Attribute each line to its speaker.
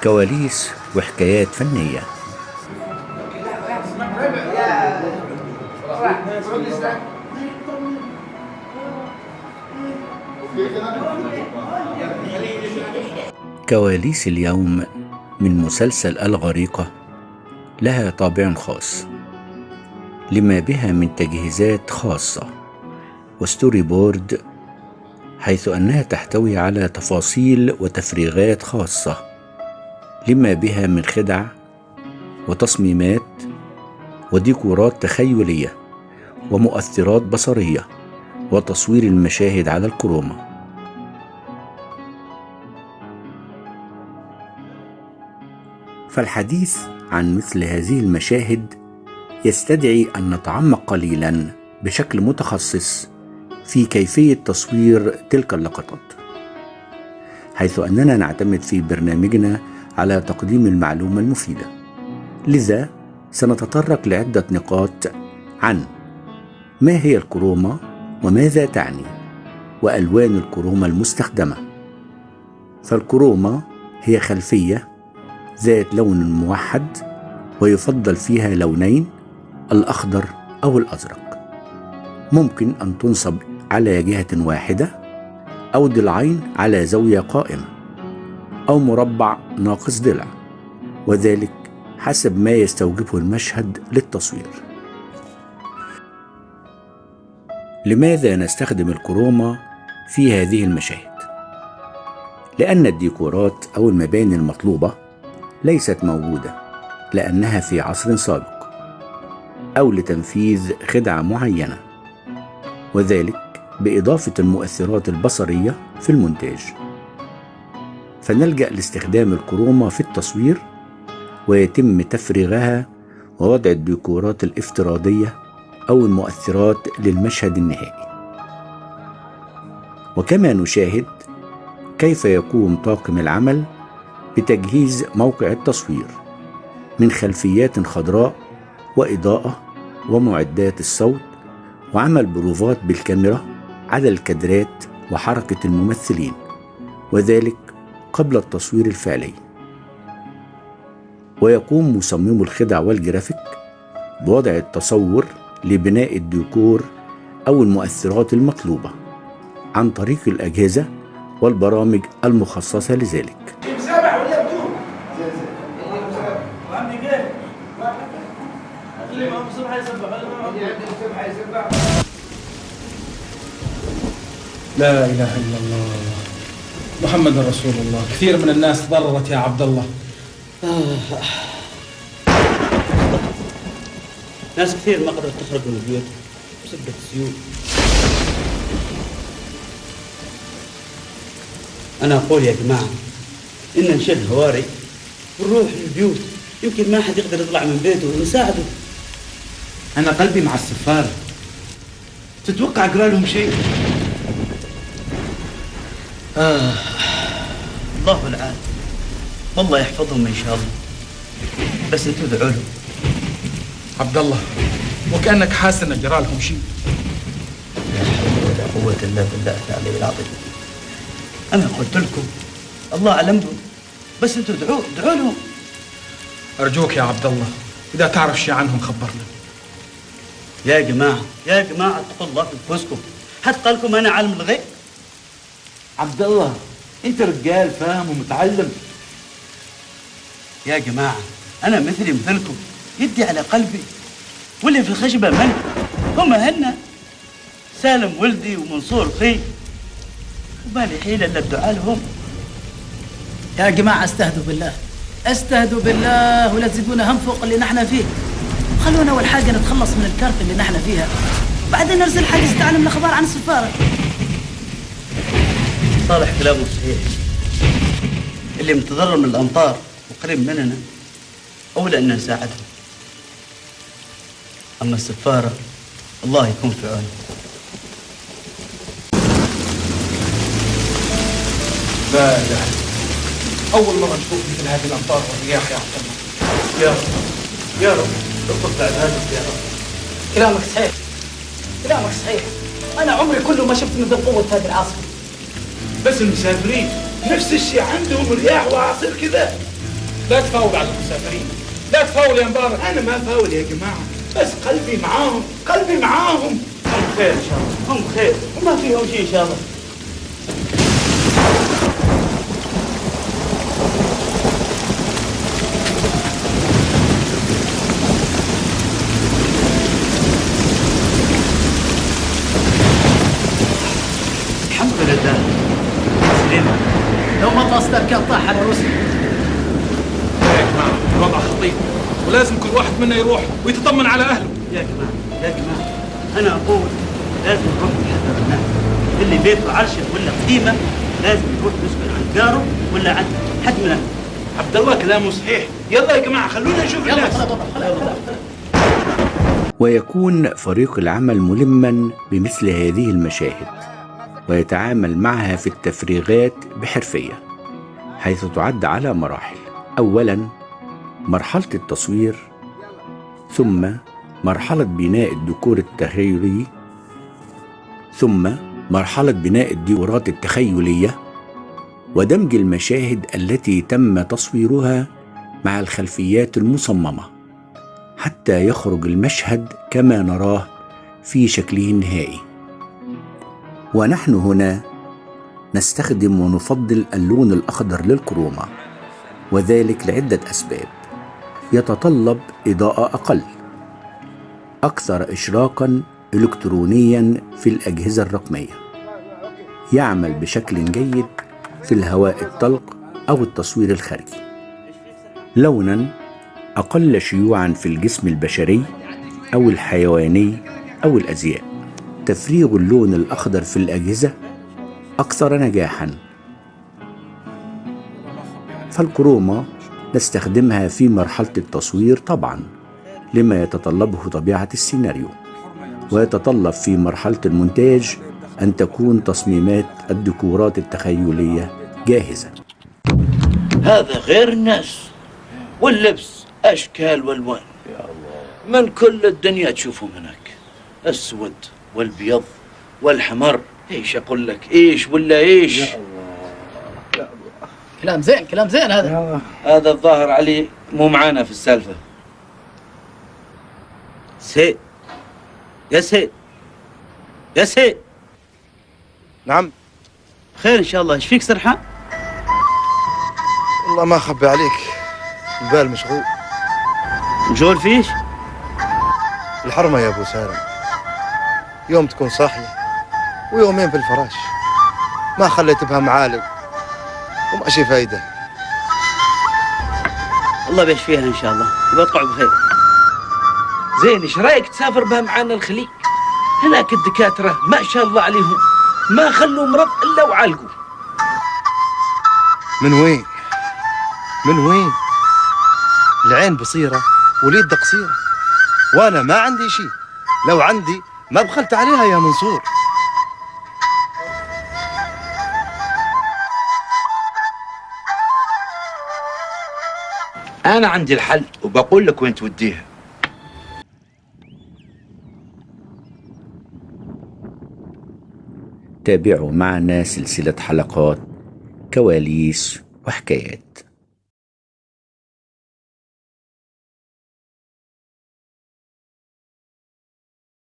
Speaker 1: كواليس وحكايات فنية. كواليس اليوم من مسلسل الغريقة لها طابع خاص، لما بها من تجهيزات خاصة وستوري بورد، حيث أنها تحتوي على تفاصيل وتفريغات خاصة، لما بها من خدع وتصميمات وديكورات تخيلية ومؤثرات بصرية وتصوير المشاهد على الكروما. فالحديث عن مثل هذه المشاهد يستدعي أن نتعمق قليلا بشكل متخصص في كيفية تصوير تلك اللقطات، حيث أننا نعتمد في برنامجنا على تقديم المعلومة المفيدة. لذا سنتطرق لعدة نقاط عن ما هي الكروما وماذا تعني، وألوان الكروما المستخدمة. فالكروما هي خلفية ذات لون موحد، ويفضل فيها لونين، الأخضر أو الأزرق. ممكن أن تنصب على جهة واحدة، أو ضلعين على زاوية قائمة، أو مربع ناقص ضلع، وذلك حسب ما يستوجبه المشهد للتصوير. لماذا نستخدم الكروما في هذه المشاهد؟ لأن الديكورات أو المباني المطلوبة ليست موجودة لأنها في عصر سابق، أو لتنفيذ خدعة معينة، وذلك بإضافة المؤثرات البصرية في المونتاج. فنلجأ لاستخدام الكروما في التصوير، ويتم تفريغها ووضع الديكورات الافتراضية أو المؤثرات للمشهد النهائي. وكما نشاهد كيف يقوم طاقم العمل بتجهيز موقع التصوير من خلفيات خضراء وإضاءة ومعدات الصوت، وعمل بروفات بالكاميرا على الكادرات وحركة الممثلين، وذلك قبل التصوير الفعلي. ويقوم مصمم الخدع والجرافيك بوضع التصور لبناء الديكور أو المؤثرات المطلوبة عن طريق الأجهزة والبرامج المخصصة لذلك.
Speaker 2: لا إله إلا الله محمد رسول الله. كثير من الناس ضررت يا عبد الله.
Speaker 3: ناس كثير ما قدرت تخرج من البيوت بسبب السيول. أنا أقول يا جماعة إن نشد هواري ونروح للبيوت، يمكن ما حد يقدر يطلع من بيته ونساعده.
Speaker 4: أنا قلبي مع السفارة، تتوقع أقرأ لهم شيء؟
Speaker 3: الله العال، والله يحفظهم إن شاء الله، بس أنتوا ادعوا لهم.
Speaker 2: عبد الله، وكأنك حاسس إن جرى لهم شيء.
Speaker 3: لا حول ولا قوة إلا بالله العلي العظيم. أنا قلت لكم الله أعلم بهم، بس أنتوا ادعوا لهم.
Speaker 2: أرجوك يا عبد الله، إذا تعرف شيء عنهم خبرنا.
Speaker 3: يا جماعة اتقوا الله في نفوسكم، حتى لكم أنا عالم الغيب.
Speaker 4: عبد الله، أنت رجال فاهم ومتعلم.
Speaker 3: يا جماعة أنا مثلكم، يدي على قلبي، واللي في الخشبة من هم هن سالم ولدي ومنصور خي، وما لي حيلة إلا الدعاء لهم.
Speaker 5: يا جماعة استهدوا بالله ولا تزيدونا هم فوق اللي نحن فيه. خلونا أول حاجة نتخلص من الكارثة اللي نحن فيها، بعدين نرسل حد يستعلم الأخبار عن السفارة.
Speaker 3: صالح كلامه صحيح، اللي متضرر من الأمطار وقريب مننا أولى أن نساعدهم. أما السفارة الله يكون في عونه.
Speaker 2: لا إله، أول مرة نشوف مثل هذه الأمطار والرياح يا عبد الله.
Speaker 3: يا رب اطلب بعد هذا يا رب.
Speaker 5: كلامك صحيح، أنا عمري كله ما شفت مثل قوة هذه العاصفة.
Speaker 4: بس المسافرين نفس الشيء عندهم رياح وعاصف كذا.
Speaker 2: لا تفاول على المسافرين، لا تفاول يا مبارك.
Speaker 4: انا ما فاول يا جماعه، بس قلبي معاهم، قلبي معاهم.
Speaker 3: هم خير ان شاء الله، هم خير وما فيهم شيء ان شاء الله. الحمد لله سليمة.
Speaker 5: لو ما طاستك كان طاح على روسيا.
Speaker 2: يا جماعة الوضع خطير، ولازم كل واحد منا يروح ويتطمن على أهله.
Speaker 3: يا جماعة أنا أقول لازم نروح نحذر الناس اللي بيته عرشة ولا قديمة، لازم يروح يسكن عند جاره ولا عند حد من أهله.
Speaker 4: عبد الله كلامه صحيح، يلا يا جماعه خلونا نشوف الناس.
Speaker 1: ويكون فريق العمل ملما بمثل هذه المشاهد، ويتعامل معها في التفريغات بحرفية، حيث تعد على مراحل. أولا مرحلة التصوير، ثم مرحلة بناء الديكور التخيلي، ثم مرحلة بناء الديكورات التخيلية، ودمج المشاهد التي تم تصويرها مع الخلفيات المصممة حتى يخرج المشهد كما نراه في شكله النهائي. ونحن هنا نستخدم ونفضل اللون الأخضر للكروما، وذلك لعدة أسباب. يتطلب إضاءة أقل، أكثر إشراقاً إلكترونياً في الأجهزة الرقمية، يعمل بشكل جيد في الهواء الطلق أو التصوير الخارجي. لوناً أقل شيوعاً في الجسم البشري أو الحيواني أو الأزياء. تفريغ اللون الأخضر في الأجهزة أكثر نجاحاً. فالكروما نستخدمها في مرحلة التصوير طبعاً لما يتطلبه طبيعة السيناريو، ويتطلب في مرحلة المونتاج أن تكون تصميمات الديكورات التخيلية جاهزة.
Speaker 3: هذا غير الناس واللبس أشكال والوان، من كل الدنيا تشوفهم هناك، السود والبيض والحمر. ايش اقول لك، ايش ولا ايش؟
Speaker 5: كلام زين، كلام زين هذا.
Speaker 3: هذا الظاهر علي مو معانا في السالفة. سيد يا سيد، يا سيد.
Speaker 6: نعم.
Speaker 3: خير ان شاء الله، ايش فيك سرحان؟
Speaker 6: والله ما اخبي عليك، البال مشغول.
Speaker 3: مشغول فيش؟
Speaker 6: الحرمة يا ابو سالم، يوم تكون صاحية ويومين في الفراش، ما خليت بها معالق وماشي فايدة.
Speaker 3: الله بيش فيها ان شاء الله، يبقى بخير. زين، ايش رايك تسافر بها معانا الخليج؟ هناك الدكاترة ما شاء الله عليهم ما خلوا مرض الا وعالقوا.
Speaker 6: من وين؟ من وين؟ العين بصيرة واليد قصيرة، وانا ما عندي شيء، لو عندي ما بخلت عليها يا منصور.
Speaker 4: انا عندي الحل وبقول لك وين توديها.
Speaker 1: تابعوا معنا سلسلة حلقات كواليس وحكايات.